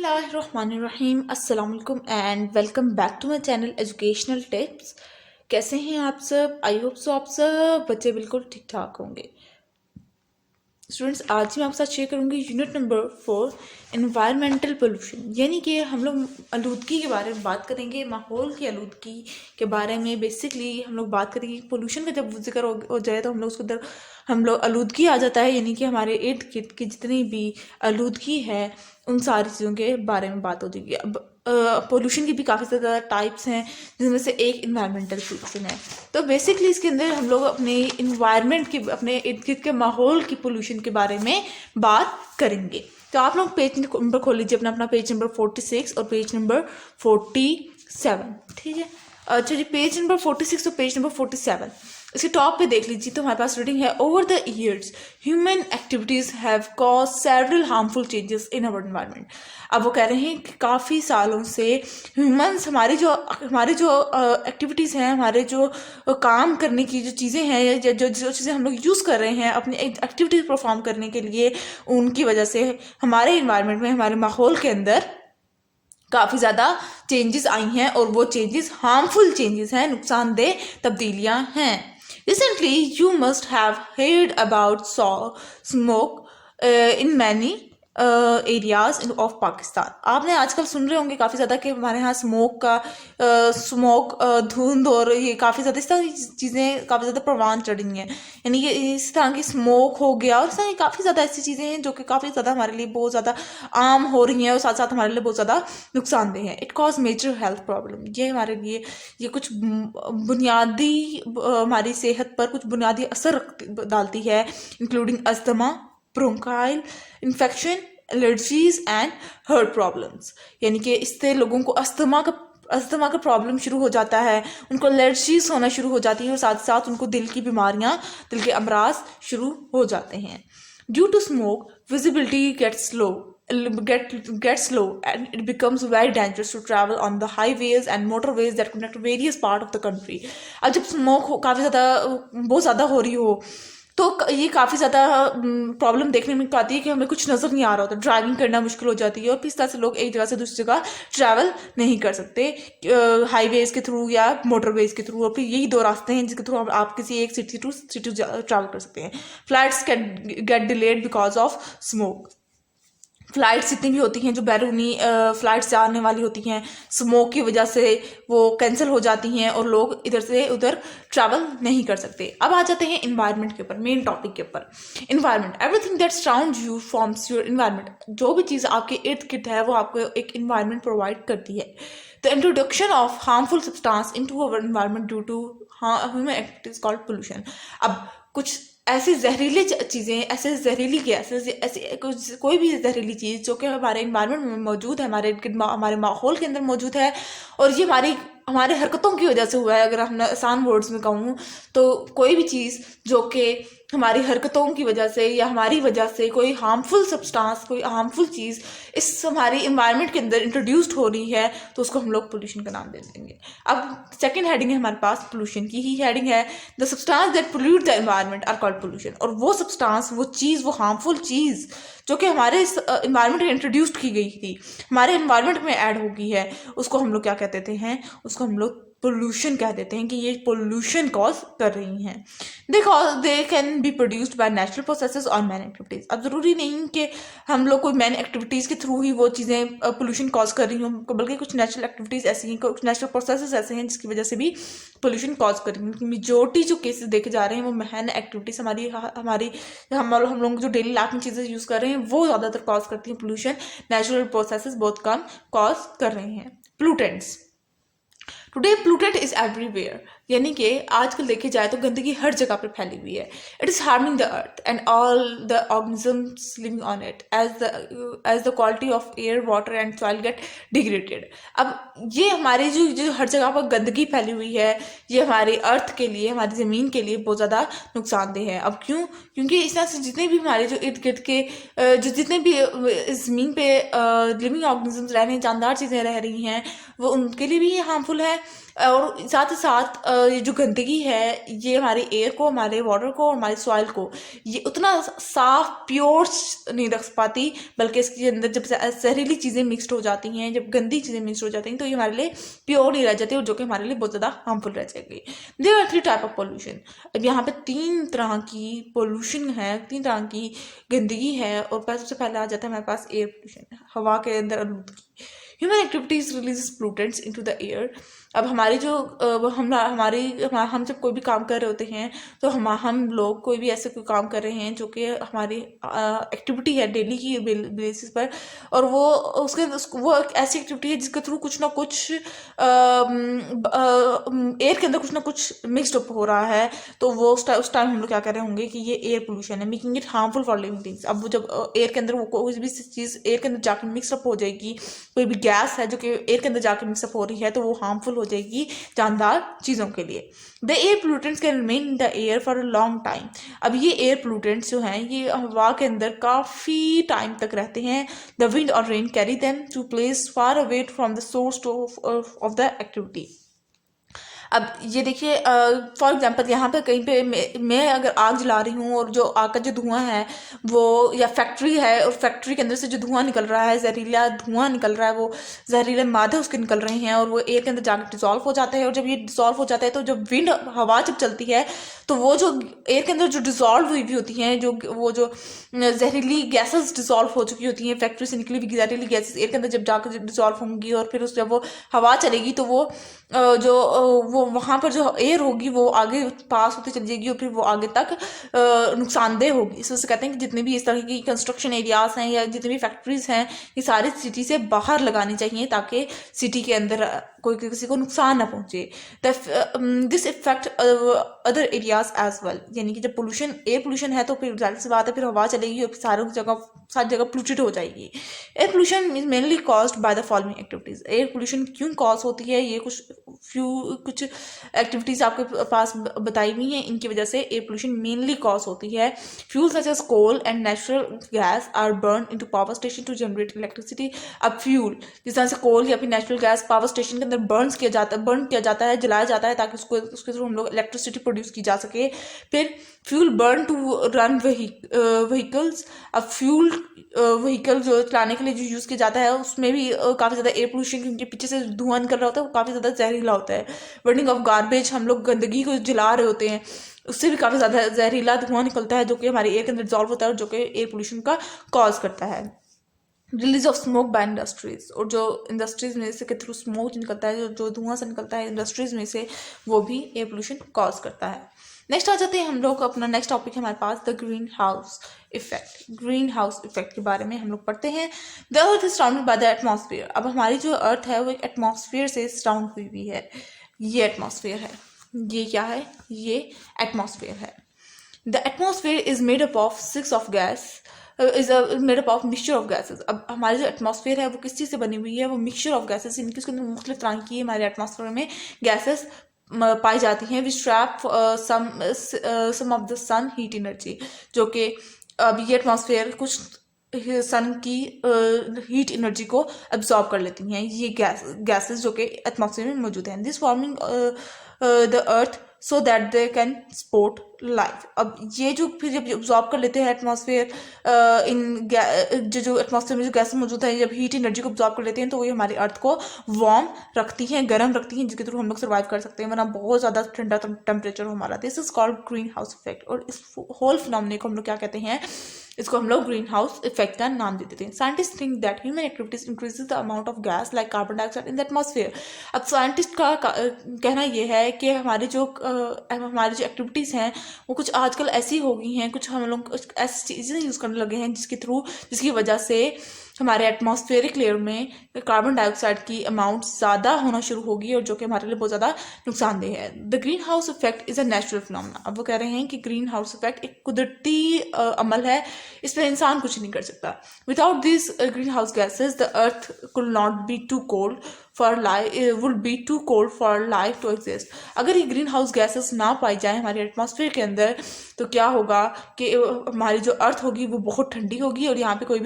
बिस्मिल्लाहिर्रहमानिर्रहीम अस्सलाम वालेकुम and welcome back to my channel educational tips. कैसे हैं आप सब? आई होप सो आप सब बच्चे बिल्कुल ठीक ठाक होंगे। स्टूडेंट्स, आज मैं आपके साथ शेयर करूंगी यूनिट नंबर 4 एनवायरमेंटल पोल्यूशन, यानी कि हम लोग आलूदगी के बारे में बात करेंगे, माहौल की आलूदगी के बारे में। बेसिकली हम लोग बात करेंगे पोल्यूशन का जब जिक्र हो जाए तो हम लोग उसके अंदर हम लोग आलूदगी आ जाता है, यानी कि हमारे इर्द गिर्द की जितनी भी आलूदगी है उन सारी चीज़ों के बारे में बात हो जाएगी। अब पोल्यूशन की भी काफ़ी ज़्यादा टाइप्स हैं, जिनमें से एक इन्वायरमेंटल पोल्यूशन है। तो बेसिकली इसके अंदर हम लोग अपने इन्वायरमेंट की, अपने इर्द गिर्द के माहौल की पोल्यूशन के बारे में बात करेंगे। तो आप लोग पेज नंबर खोल लीजिए अपना अपना पेज नंबर 46 और पेज नंबर 47। ठीक है, अच्छा जी, पेज नंबर 46 और पेज नंबर 47 इसके टॉप पे देख लीजिए तो हमारे पास रीडिंग है, over the years human activities have cause several harmful changes in our environment. अब वो कह रहे हैं कि काफ़ी सालों से ह्यूमंस हमारी जो एक्टिविटीज़ हैं, हमारे जो काम करने की जो चीज़ें हैं, जो चीज़ें हम लोग यूज़ कर रहे हैं अपनी एक्टिविटीज़ परफॉर्म करने के लिए, उनकी वजह से हमारे इन्वायरमेंट में, हमारे माहौल के अंदर काफ़ी ज़्यादा चेंजेस आई हैं, और वो चेंजेस हार्मफुल चेंजेस हैं, नुकसानदेह तब्दीलियां हैं। Recently, you must have heard about smoke in many areas of Pakistan. आपने आजकल सुन रहे होंगे काफ़ी ज़्यादा कि हमारे यहाँ स्मोक धुंध और ये काफ़ी ज़्यादा इस तरह की चीज़ें काफ़ी ज़्यादा परवान चढ़ी हैं, यानी कि इस तरह की स्मोक हो गया और इस तरह की काफ़ी ज़्यादा ऐसी चीज़ें हैं जो कि काफ़ी ज़्यादा हमारे लिए बहुत ज़्यादा आम हो रही हैं और साथ साथ हमारे लिए बहुत ज़्यादा नुकसानदेह हैं। It cause major health problem, ये हमारे लिए ये कुछ बुनियादी हमारी सेहत पर कुछ बुनियादी असर डालती है, including asthma, bronchial infection, allergies and heart problems. यानी कि इससे लोगों को अस्थमा का प्रॉब्लम शुरू हो जाता है, उनको एलर्जीज होना शुरू हो जाती है और साथ साथ उनको दिल की बीमारियां, दिल के अमराज शुरू हो जाते हैं। Due to smoke visibility gets low and it becomes very dangerous to travel on the highways and motorways that connect various part of the country। अब जब स्मोक काफ़ी ज़्यादा बहुत ज़्यादा हो रही हो तो ये काफ़ी ज़्यादा प्रॉब्लम देखने में आती है कि हमें कुछ नज़र नहीं आ रहा होता, ड्राइविंग करना मुश्किल हो जाती है और इस तरह से लोग एक जगह से दूसरी जगह ट्रैवल नहीं कर सकते हाईवेज के थ्रू या मोटरवेज के थ्रू। और फिर यही दो रास्ते हैं जिसके थ्रू आप किसी एक सिटी टू सिटी ट्रैवल कर सकते हैं। Flights gate delayed because of smoke. Flights जितनी भी होती हैं जो बैरूनी फ्लाइट्स जाने वाली होती हैं, स्मोक की वजह से वो कैंसिल हो जाती हैं और लोग इधर से उधर ट्रैवल नहीं कर सकते। अब आ जाते हैं इन्वायरमेंट के ऊपर, मेन टॉपिक के ऊपर। Environment, everything that surround you forms your environment. जो भी चीज़ आपके इर्द गिर्द है वो आपको एक इन्वायरमेंट प्रोवाइड करती है। The introduction of harmful substance into our environment due to human activities called pollution. अब कुछ ऐसी जहरीली चीज़ें, ऐसे जहरीली गैसेस, ऐसी कोई भी जहरीली चीज़ जो कि हमारे इन्वायरमेंट में मौजूद है, हमारे माहौल के अंदर मौजूद है, और ये हमारे हरकतों की वजह से हुआ है। अगर हम आसान वर्ड्स में कहूँ तो कोई भी चीज़ जो कि हमारी हरकतों की वजह से या हमारी वजह से कोई हार्मफुल सब्सटेंस, कोई हार्मफुल चीज़ इस हमारी इन्वायरमेंट के अंदर इंट्रोड्यूस्ड हो रही है तो उसको हम लोग पोल्यूशन का नाम दे देंगे। अब सेकंड हेडिंग है हमारे पास, पोल्यूशन की ही हेडिंग है, the substance that pollute the environment are called pollution. और वो सब्सटेंस, वो चीज़, वो हार्मफुल चीज़ जो कि हमारे इन्वायरमेंट में इंट्रोड्यूस्ड की गई थी, हमारे इन्वायरमेंट में ऐड हो गई है, उसको हम लोग क्या कहते थे हैं, उसको हम लोग पोल्यूशन कह देते हैं कि ये पोल्यूशन कॉज कर रही हैं। They can be produced by natural processes और मैन एक्टिविटीज़। अब ज़रूरी नहीं कि हम लोग कोई मैन एक्टिविटीज़ के थ्रू ही वो चीज़ें पोल्यूशन कॉज कर रही हों, बल्कि कुछ नेचुरल एक्टिविटीज़ ऐसी हैं, कुछ नेचुरल प्रोसेसेस ऐसे हैं जिसकी वजह से भी पोल्यूशन कॉज कर रही हैं। मेजोरिटी जो केसेस देखे जा रहे हैं वो मैन एक्टिविटीज़, हम लोग जो डेली लाइफ में चीज़ें यूज़ कर रहे हैं वो ज़्यादातर कॉज करती हैं पोल्यूशन। नेचुरल प्रोसेसेस बहुत कम कॉज कर रहे हैं। प्लूटेंट्स, टुडे प्लूटेंट इज एवरीवेयर, यानी कि आजकल देखे जाए तो गंदगी हर जगह पर फैली हुई है। It is harming the earth and all the organisms living on it as the quality of air, water and soil get degraded. अब ये हमारी जो हर जगह पर गंदगी फैली हुई है, ये हमारी अर्थ के लिए, हमारी ज़मीन के लिए बहुत ज़्यादा नुकसानदेह है। अब क्यों? क्योंकि इस तरह से जितने भी हमारे जो इर्द गिर्द के जो जितने भी इस ज़मीन पे लिविंग ऑर्गेनिजम्स रह रहे हैं, जानदार चीज़ें रह रही हैं, वो उनके लिए भी ये हार्मफुल है। और साथ ही साथ ये जो गंदगी है ये हमारे एयर को, हमारे वाटर को, हमारे सॉइल को ये उतना साफ प्योर नहीं रख पाती, बल्कि इसके अंदर जब जहरीली चीज़ें मिक्सड हो जाती हैं, जब गंदी चीज़ें मिक्सड हो जाती हैं तो ये हमारे लिए प्योर नहीं रह जाती और जो कि हमारे लिए बहुत ज़्यादा हार्मफुल रह जाएगी। There are 3 type of pollution. अब यहाँ पे 3 तरह की पोल्यूशन है, 3 तरह की गंदगी है। और सबसे पहले आ जाता है हमारे पास एयर पोल्यूशन, हवा के अंदर आलूदगी। Human activities release pollutants into the air. अब हमारी जो हम जब कोई भी काम कर रहे होते हैं तो हम लोग कोई भी ऐसे कोई काम कर रहे हैं जो कि हमारी एक्टिविटी है डेली की बेसिस पर, और वो वो एक ऐसी एक्टिविटी है जिसके थ्रू कुछ ना कुछ एयर के अंदर कुछ ना कुछ मिक्सड अप हो रहा है, तो वो उस टाइम हम लोग क्या कर रहे होंगे कि ये एयर पोल्यूशन है, making it harmful for living things. अब वो जब एयर के अंदर वो कोई भी चीज़ एयर के अंदर जाकर मिक्सअप हो जाएगी, कोई भी गैस है जो कि एयर के अंदर जाकर मिक्सअप हो रही है, तो वो हार्मफुल हो जाएगी जानदार चीज़ों के लिए। The air pollutants can remain in the air for a long time. अब ये एयर पोल्यूटेंट्स जो हैं ये हवा के अंदर काफ़ी टाइम तक रहते हैं। द विंड और rain carry them to place far away from the source of the activity. अब ये देखिए, फॉर एग्जांपल यहाँ पे कहीं पे मैं अगर आग जला रही हूँ और जो आग का जो धुआं है वो, या फैक्ट्री है और फैक्ट्री के अंदर से जो धुआं निकल रहा है, जहरीला धुआं निकल रहा है, वो जहरीले मादे उसके निकल रहे हैं और वो एयर के अंदर जाकर डिजॉल्व हो जाता है। और जब ये डिजॉल्व हो जाता है तो जब विंड हवा जब चलती है तो वो जो एयर के अंदर जो डिजॉल्व हुई भी होती हैं, जो जहरीली गैसेस डिजॉल्व हो चुकी होती हैं, फैक्ट्री से निकली हुई जहरीली गैसेस एयर के अंदर जब जाकर डिजॉल्व होंगी और फिर जब वो हवा चलेगी तो वो वो वहाँ पर जो एयर होगी वो आगे पास होती चली जाएगी और फिर वो आगे तक नुकसानदेह होगी। इस वजह से कहते हैं कि जितने भी इस तरह की कंस्ट्रक्शन एरियाज हैं या जितनी भी फैक्ट्रीज हैं ये सारी सिटी से बाहर लगानी चाहिए ताकि सिटी के अंदर कोई किसी को नुकसान ना पहुंचे। This effect other areas as well, यानी कि जब एयर पोल्यूशन है तो फिर जाहिर सी बात है फिर हवा चलेगी और सारी जगह पोल्यूटेड हो जाएगी। Air pollution is mainly caused by the following activities. Air pollution क्यों कॉज होती है, ये कुछ एक्टिविटीज आपके पास बताई हुई हैं, इनकी वजह से एयर पोल्यूशन मेनली कॉज होती है। Fuel such as coal and natural gas are burn into power station to generate electricity. अब फ्यूल जिस तरह से कोल या फिर नेचुरल गैस पावर स्टेशन के अंदर बर्न किया जाता है, जलाया जाता है ताकि उसके थ्रू हम लोग इलेक्ट्रिसिटी प्रोड्यूस की जा सके। फिर fuel burn to run vehicles. अब फ्यूल व्हीकल जो चलाने के लिए जो यूज़ किया जाता है उसमें भी काफ़ी ज़्यादा एयर पोल्यूशन, क्योंकि पीछे से धुआं निकल रहा होता है वो काफ़ी ज़्यादा जहरीला होता है। बर्निंग ऑफ गार्बेज, हम लोग गंदगी को जला रहे होते हैं उससे भी काफ़ी ज़्यादा जहरीला धुआं निकलता है जो कि हमारे एयर के अंदर डिजॉल्व होता है और जो कि एयर पोल्यूशन का कॉज करता है। Release of smoke by industries, और जो इंडस्ट्रीज में से के थ्रू स्मोक निकलता है, जो धुआं से निकलता है इंडस्ट्रीज में से, वो भी एयर पोल्यूशन कॉज करता है। नेक्स्ट आ जाते हैं हम लोग, अपना नेक्स्ट टॉपिक है हमारे पास the green house effect. Green house effect के बारे में हम लोग पढ़ते हैं। The earth is surrounded by the atmosphere. अब हमारी जो अर्थ है वो एक एटमॉस्फेयर से सराउंड हुई हुई है। ये एटमॉस्फेयर है, ये क्या है, ये एटमॉस्फेयर है। The atmosphere is made up of 6 of gas is made up of mixture of gases. अब हमारी जो एटमॉस्फेयर है वो किस चीज़ से बनी हुई है, वो मिक्सचर ऑफ गैसेस, इनकी उसके अंदर मुख्तलिफ तरह की हमारे एटमॉस्फेयर में गैसेस पाई जाती हैं। Which trap some of the sun heat energy, जो कि अब ये एटमॉस्फेयर कुछ सन की हीट एनर्जी को एब्जॉर्ब कर लेती हैं, ये गैसेस जो कि एटमॉस्फेयर में मौजूद हैं। This warming the earth so that they can support life. अब ये जो फिर जब ऑब्जॉर्ब कर लेते हैं एटमॉस्फेयर, जो एटमॉस्फेयर में जो गैसेस मौजूद है, जब हीट एनर्जी को ऑब्जॉर्ब कर लेते हैं तो ये हमारी अर्थ को वार्म रखती हैं, गर्म रखती हैं, जिसके थ्रू हम लोग सर्वाइव कर सकते हैं, वरना बहुत ज़्यादा ठंडा टेम्परेचर हमारा। This is called green house effect. और इस होल फिनोमेना को हम लोग क्या कहते हैं, इसको हम लोग ग्रीन हाउस इफेक्ट का नाम दे देते हैं। Scientist think that human activities increases the amount of gas like carbon dioxide in the atmosphere. अब साइंटिस्ट का कहना यह है कि हमारी जो एक्टिविटीज़ हैं वो कुछ आजकल ऐसी हो गई हैं, कुछ हम लोग ऐसी चीज़ें यूज़ करने लगे हैं जिसकी वजह से हमारे एटमॉस्फेरिक लेयर में कार्बन डाइऑक्साइड की अमाउंट ज़्यादा होना शुरू होगी और जो कि हमारे लिए बहुत ज़्यादा नुकसानदेह है। The green house effect is a natural phenomena. अब वो कह रहे हैं कि ग्रीन हाउस इफेक्ट एक कुदरती अमल है, इस पर इंसान कुछ नहीं कर सकता। Without this greenhouse gases the earth could not be too cold for life, would be too cold for life to exist. अगर ये ग्रीन हाउस गैसेस ना पाई जाए हमारे एटमॉस्फेयर के अंदर तो क्या होगा कि हमारी जो अर्थ होगी वो बहुत ठंडी होगी और यहाँ पे कोई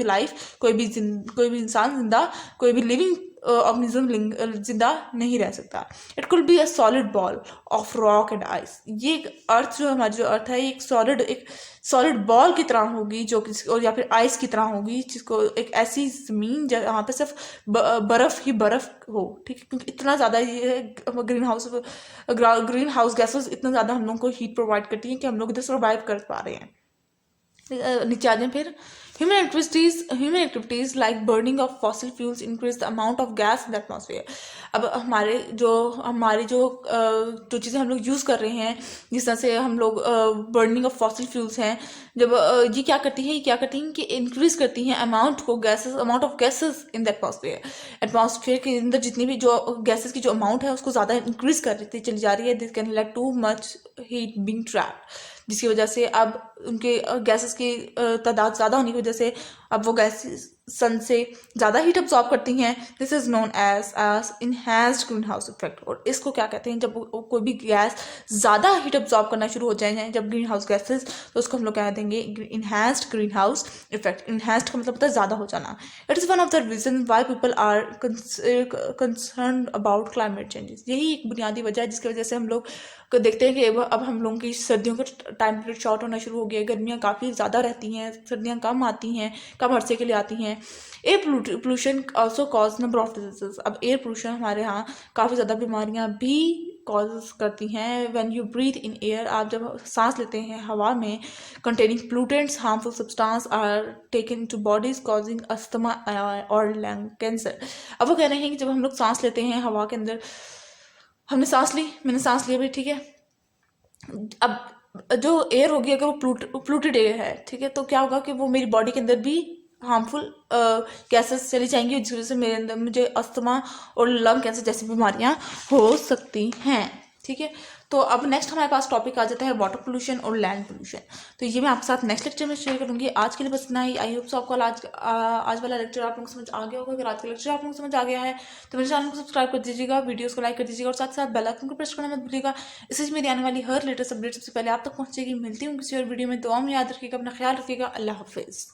भी इंसान जिंदा, कोई भी लिविंग ऑर्गेनिज्म जिंदा नहीं रह सकता। It could be a solid ball of rock and ice. ये अर्थ जो हमारी जो अर्थ है, ये एक सॉलिड बॉल की तरह होगी जो कि, और या फिर आइस की तरह होगी, जिसको एक ऐसी ज़मीन जहाँ पे सिर्फ बर्फ़ ही बर्फ़ हो, ठीक है, क्योंकि इतना ज़्यादा ये ग्रीन हाउस गैसेस इतना ज़्यादा हम लोग को हीट प्रोवाइड करती हैं कि हम लोग इधर सर्वाइव कर पा रहे हैं। नीचे आ जाए फिर। Human activities like burning of fossil fuels increase the amount of gas in the atmosphere. अब हमारी जो चीज़ें हम लोग यूज़ कर रहे हैं, जिस तरह से हम लोग बर्निंग ऑफ फॉसिल फ्यूल्स हैं, जब ये क्या करती हैं कि इंक्रीज करती हैं amount of gases in the atmosphere के अंदर जितनी भी जो गैसेस की जो अमाउंट है उसको ज़्यादा इंक्रीज कर रही चली जा रही है। This can led too much heat being trapped, जिसकी वजह से अब उनके गैसेस की तादाद ज़्यादा होने की वजह से अब वो गैसेस सन से ज़्यादा हीट अब्जॉर्ब करती हैं। This is known as enhanced green house effect. और इसको क्या कहते हैं, जब कोई भी गैस ज़्यादा हीट अब्जॉर्ब करना शुरू हो जाए, जब ग्रीन हाउस गैसेस, तो उसको हम लोग कह देंगे enhanced green house effect. Enhanced का मतलब होता है ज़्यादा हो जाना। It is one of the reason why people are concern about climate changes. यही एक बुनियादी वजह है जिसकी वजह से हम लोग को देखते हैं कि अब हम लोगों की सर्दियों का टाइम पीरियड शॉर्ट होना शुरू हो गया है, गर्मियाँ काफ़ी ज़्यादा रहती हैं, सर्दियाँ कम आती हैं, कम अरसे के लिए आती हैं। Air pollution also cause number of diseases. अब एयर पोल्यूशन हमारे यहाँ काफ़ी ज़्यादा बीमारियाँ भी कॉज करती हैं। When you breathe in air, आप जब सांस लेते हैं हवा में, containing pollutants harmful substance are taken to bodies causing asthma और लंग कैंसर। अब वो कह रहे हैं कि जब हम लोग सांस लेते हैं हवा के अंदर, मैंने सांस ली अभी, ठीक है, अब जो एयर होगी अगर वो प्लूटेड एयर है, ठीक है, तो क्या होगा कि वो मेरी बॉडी के अंदर भी हार्मफुल गैसेस चली जाएंगी, जिस वजह से मेरे अंदर मुझे अस्थमा और लंग कैंसर जैसी बीमारियां हो सकती हैं। ठीक है, तो अब नेक्स्ट हमारे पास टॉपिक आ जाता है वाटर पोल्यूशन और लैंड पोल्यूशन। तो ये मैं आपके साथ नेक्स्ट लेक्चर में शेयर करूंगी। आज के लिए बस इतना ही। आई होप सो आपको आज वाला लेक्चर आप लोगों को समझ आ गया होगा। अगर आज का लेक्चर आप लोगों को समझ आ गया है तो मेरे चैनल को सब्सक्राइब कर दीजिएगा, वीडियोस को लाइक कर दीजिएगा और साथ साथ बेल आइकन को प्रेस करना मत भूलिएगा। इससे मेरी आने वाली हर लेटेस्ट अपडेट सबसे पहले आप तक पहुंचेगी। मिलती हूँ किसी और वीडियो में। दुआ में याद रखिएगा, अपना ख्याल रखिएगा। अल्लाह हाफिज़।